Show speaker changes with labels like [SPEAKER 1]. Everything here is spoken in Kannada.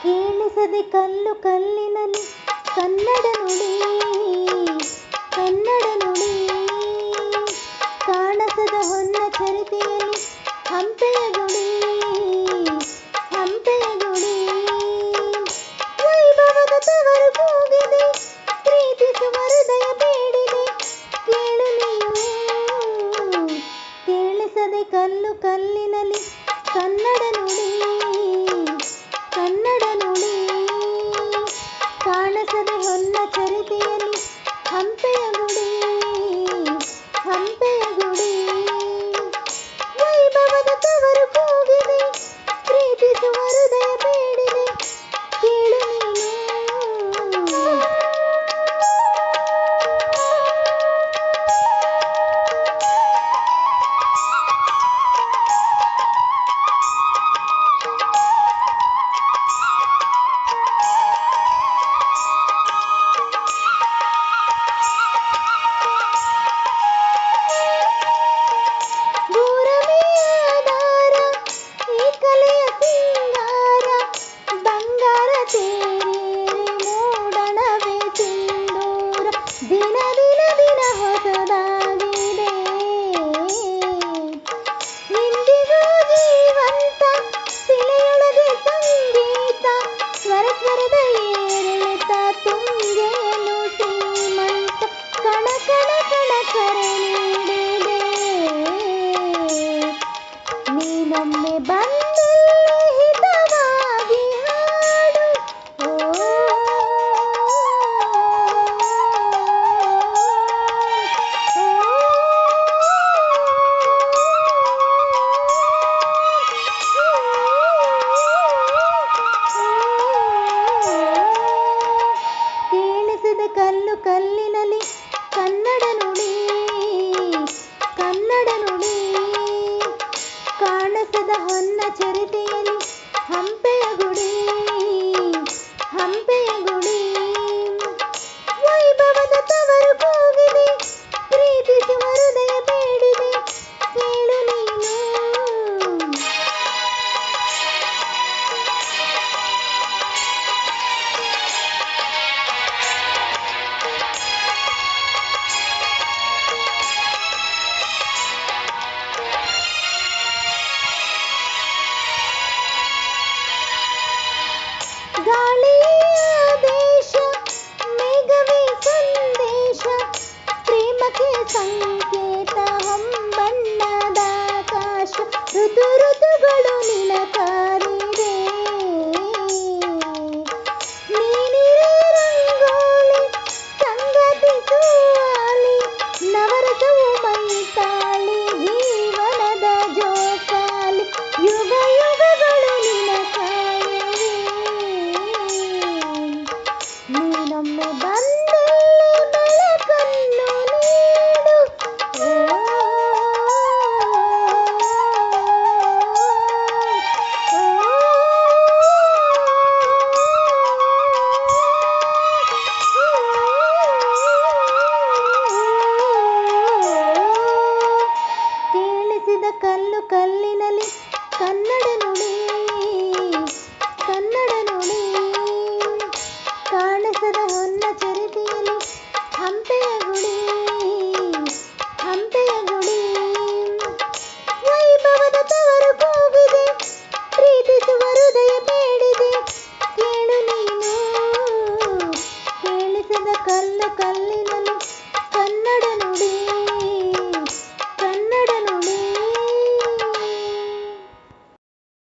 [SPEAKER 1] ಕೇಳಿಸದೆ ಕಲ್ಲು ಕಲ್ಲಿನಲ್ಲಿ ಕನ್ನಡ ನುಡಿ ಕನ್ನಡ ನುಡಿ ಕಾಣಸದ ಹೊನ್ನ ಚರಿತೆಯಲ್ಲಿ ಹಂಪೆಯ ಗುಡಿ ಹಂಪೆಯ ಗುಡಿ ವೈಭವದ ತವರು ಕೂಗಿದೆ ಪ್ರೀತಿಸುವ ಹೃದಯ ಬೇಡಿದೆ ಕೇಳು ನೀನು ಕೇಳಿಸದೆ ಕಲ್ಲು ಕಲ್ಲಿನಲ್ಲಿ ಕನ್ನಡ ನುಡಿ ಕನ್ನಡ ನುಡಿ ಕಾಣಸದೆ ಹೊನ್ನ ಚರಿತೆಯಲ್ಲಿ ಹಂಪೆಯ ಗುಡಿ ಹಂಪೆಯ ಗುಡಿ ವೈಭವದ ತವರು ಕೂಗಿದೆ ಪ್ರೀತಿಸುವ ಹೃದಯ ಬೇಡಿದೆ ಕೇಳು ನೀನು ದಿನ ದಿನ ದಿನ ಹೊಸದಾಗಿದೆ ಇಂದಿಗೂ ಜೀವಂತ ಶಿಲೆಯೊಳಗೆ ಸಂಗೀತ ಸ್ವರ ಸ್ವರದ ಏರಿಳಿತ ತುಂಗೆಯನ್ನು ಸೀಮಂತ ಕಣ ಕಣ ಕಣ ಕರೆ ನೀಡಿದೆ ನೀನೊಮ್ಮೆ ಬಂದಲ್ಲಿ ಹಿತವಾಗಿ ಹಾಡು ಕೇಳಿಸಿದ ಕಲ್ಲು ಕಲ್ಲಿನಲ್ಲಿ ಕನ್ನಡ ನುಡಿ ಕನ್ನಡ ನುಡಿ ಕಾಣಸದ ಹೊನ್ನ ಚರಿತೆಯಲ್ಲಿ ಹಂಪೆಯ ಗುಡಿ ಹಂಪೆಯ ಗುಡಿ ವೈಭವದ ತವರು ಕೂಗಿದೆ ಪ್ರೀತಿಸುವ ಹೃದಯ ಬೇಡಿದೆ ಕೇಳು ನೀನು ಗಾಳಿಯ ದೇಶ ಮೇಘವೇ ಸಂದೇಶ ಪ್ರೇಮಕ್ಕೆ ಸಂಕೇತ ಹೊಂಬಣ್ಣದ ಆಕಾಶ ಋತು ಋತುಗಳು ನಿನ ಕಾದಿದೆ ನೀನಿರೇ ರಂಗೋಲಿ ಸಂಗತಿ ಸುವಾಲಿ ನವರಸವು ಮೈ ತಾಳಿ ಜೀವನದ ಜೋಕಾಲಿ ಯುಗ ಯುಗಗಳು ನಿನ ಕಾಯಿವೆ ನೀನೊಮ್ಮೆ ಬಂದಲ್ಲಿ ಬೆಳಕನ್ನು ನೀಡು ಕೇಳಿಸಿದ ಕಲ್ಲು ಕಲ್ಲಿನಲ್ಲಿ ಕನ್ನಡ ನುಡಿ